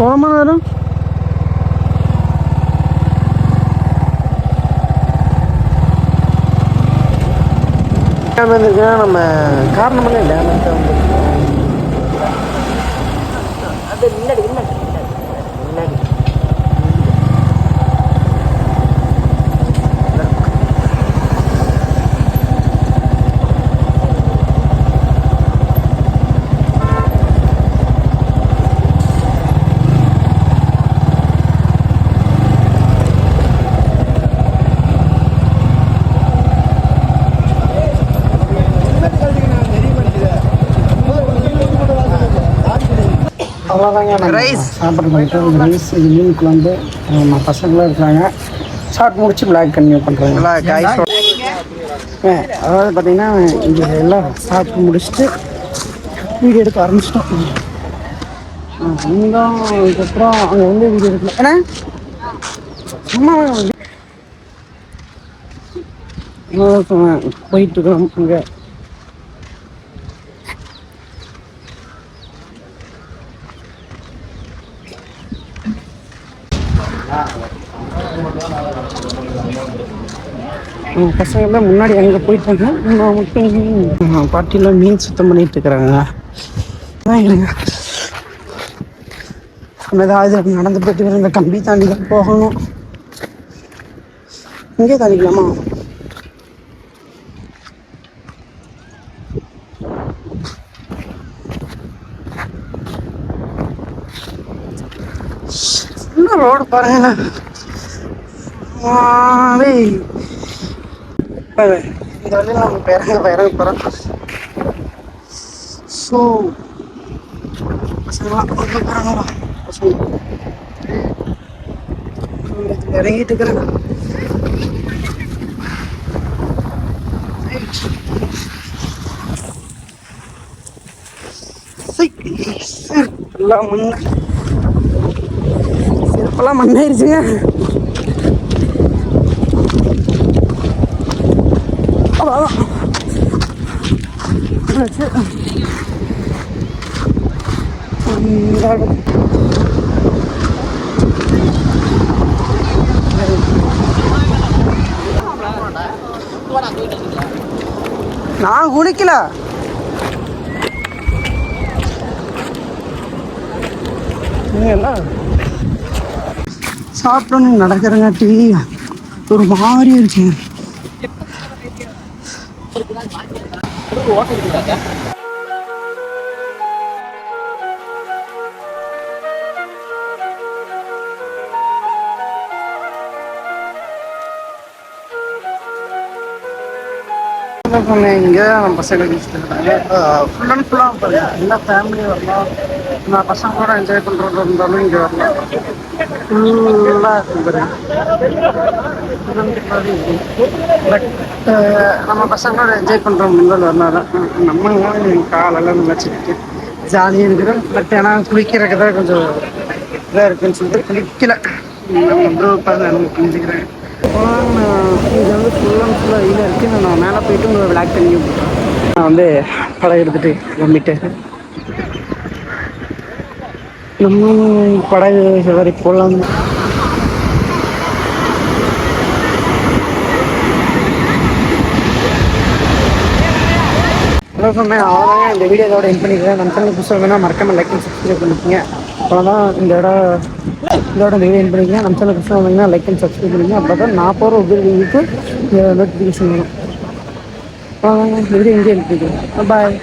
எவ்வளோ மணி நேரம்? நம்ம காரணமல்ல டேமேஜ் வந்து அது முன்னாடி முன்னாடி முன்னாடி அவ்வளோதாங்க. ரைஸ் சாப்பிட பண்ணிட்டோம். ரைஸ் மீன் குழம்பு நம்ம பசங்களாம் இருக்காங்க. ஷார்ட் முடிச்சு பிளாக் கன்டினியூ பண்ணுறாங்க. அதாவது பார்த்தீங்கன்னா இங்கே எல்லாம் சாப்பிட்டு முடிச்சுட்டு வீடியோ எடுக்க ஆரம்பிச்சிட்டோம். இன்னும் இதுக்கப்புறம் அங்கே வந்து வீடியோ எடுக்கல. ஏன்னா சும்மா போயிட்டுருக்கோம். அங்கே பசங்கள்லாம் முன்னாடி அங்கே போயிட்டாங்க. நான் மட்டும் பாட்டிலாம் மீன் சுத்தம் பண்ணிட்டு இருக்கிறாங்க. ஏதாவது நடந்து போயிட்டு இந்த கம்பி தாண்டி தான் போகணும். இங்கே தாண்டிக்கலாமா? இன்னும் ரோடு பாருங்க. இந்த வழியில் நம்ம இறங்க போகிறோம். ஸோ பசங்களாம் போகிறாங்களா? பசங்க இறங்கிட்டு இருக்கிறாங்க. செருப்பெல்லாம் மண்ணாயிருச்சுங்க. நான் குளிக்கல. சாப்பிடணும் நடக்கிறங்காட்டி ஒரு மாதிரி இருக்கு. இங்கே நம்ம பசங்க ஃபுல் அண்ட் ஃபுல்லாக பாருங்க. எல்லா ஃபேமிலியும் வரலாம். நான் பசங்களோட என்ஜாய் பண்ணுறது இருந்தாலும் இங்கே வரலாம். ஃபுல்லாக இருக்கும் பாருங்க. பட் நம்ம பசங்களோட என்ஜாய் பண்ணுற முன்னாள் வரலாம். நம்ம காலெல்லாம் நினச்சிக்கிட்டு ஜாலியாக இருக்கிறோம். பட் ஆனால் குளிக்கிறதுக்கு தான் கொஞ்சம் இதாக இருக்குன்னு சொல்லிட்டு குளிக்கல. நம்ம ப்ரோ பார்த்து நான் புரிஞ்சுக்கிறேன். இது வந்து ஃபுல் அண்ட் ஃபுல்லாக வெயிலாக இருக்குது. நான் மேலே போயிட்டு உங்களை விளாக் பண்ணி நான் வந்து படம் எடுத்துகிட்டு வந்துட்டு நம்ம படகு சவாரி போகலாம். ஹலோ சொன்னேன். அவ்வளோதாங்க இந்த வீடியோ இதோட என் பண்ணிக்கிறேன். நம்ம சேனல் புதுசாக வேணா மறக்காம லைக் அண்ட் சப்ஸ்கிரைப் பண்ணிக்கோங்க. அவ்வளோதான் இதோட இந்த வீடியோ என் பண்ணிக்கிறேன். நம்ம சேனல் புதுசாக வந்தீங்கன்னா லைக் அண்ட் சப்ஸ்கிரைப் பண்ணிக்கோங்க. அப்போ தான் நான் போகிற வீடியோக்கு நோட்டிஃபிகேஷன் வரும். அவ்வளோதாங்க இந்த வீடியோ எங்கே என் பண்ணிக்கிறேன். பாய்.